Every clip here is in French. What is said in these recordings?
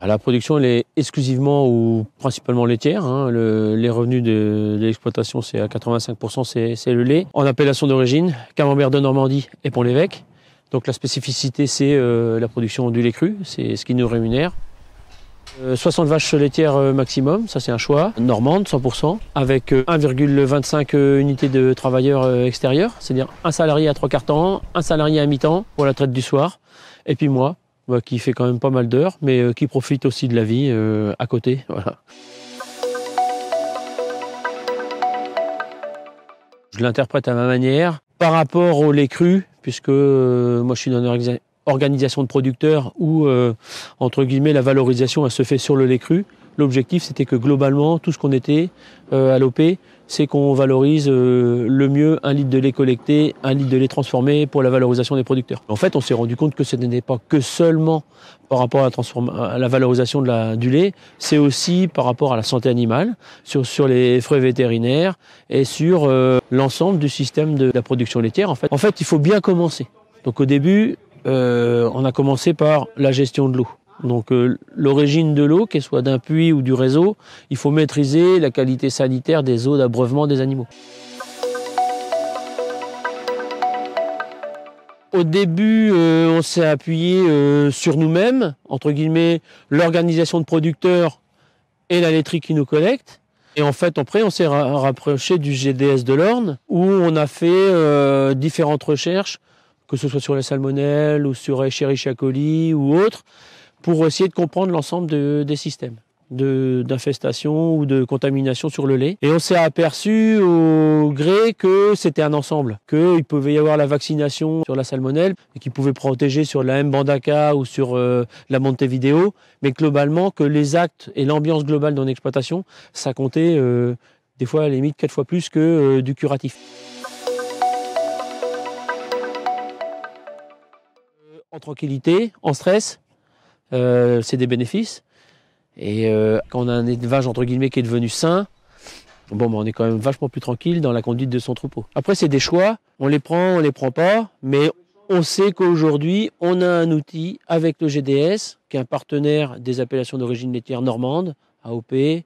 La production elle est exclusivement ou principalement laitière. Les revenus de l'exploitation, c'est à 85%, c'est le lait. En appellation d'origine, Camembert de Normandie et Pont-l'Évêque. Donc la spécificité, c'est la production du lait cru, c'est ce qui nous rémunère. 60 vaches laitières maximum, ça c'est un choix. Normande, 100%, avec 1,25 unités de travailleurs extérieurs, c'est-à-dire un salarié à 3/4 temps, un salarié à mi-temps pour la traite du soir, et puis moi, qui fait quand même pas mal d'heures, mais qui profite aussi de la vie à côté. Voilà. Je l'interprète à ma manière. Par rapport au lait cru, puisque moi je suis dans une organisation de producteurs où, entre guillemets, la valorisation elle se fait sur le lait cru. L'objectif, c'était que globalement, tout ce qu'on était à l'OP, c'est qu'on valorise le mieux 1 litre de lait collecté, 1 litre de lait transformé pour la valorisation des producteurs. En fait, on s'est rendu compte que ce n'était pas que seulement par rapport à la valorisation du lait, c'est aussi par rapport à la santé animale, sur les frais vétérinaires et sur l'ensemble du système de la production laitière. En fait, il faut bien commencer. Donc au début, on a commencé par la gestion de l'eau. Donc l'origine de l'eau, qu'elle soit d'un puits ou du réseau, il faut maîtriser la qualité sanitaire des eaux d'abreuvement des animaux. Au début, on s'est appuyé sur nous-mêmes, entre guillemets, l'organisation de producteurs et la laiterie qui nous collecte. Et en fait, après, on s'est rapproché du GDS de l'Orne, où on a fait différentes recherches, que ce soit sur la salmonelle ou sur Escherichia coli ou autres, pour essayer de comprendre l'ensemble des systèmes d'infestation ou de contamination sur le lait. Et on s'est aperçu au gré que c'était un ensemble, qu'il pouvait y avoir la vaccination sur la salmonelle, et qu'il pouvait protéger sur la M-Bandaka ou sur la Montevideo, mais globalement que les actes et l'ambiance globale dans l'exploitation, ça comptait des fois à la limite 4 fois plus que du curatif. En tranquillité, en stress, c'est des bénéfices. Et quand on a un élevage entre guillemets qui est devenu sain, on est quand même vachement plus tranquille dans la conduite de son troupeau. Après, c'est des choix, on les prend pas, mais on sait qu'aujourd'hui, on a un outil avec le GDS, qui est un partenaire des appellations d'origine laitière normande, AOP,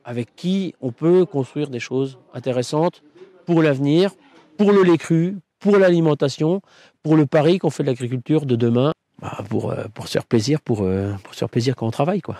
avec qui on peut construire des choses intéressantes pour l'avenir, pour le lait cru, pour l'alimentation, pour le pari qu'on fait de l'agriculture de demain, pour se faire plaisir, pour se faire plaisir quand on travaille, quoi.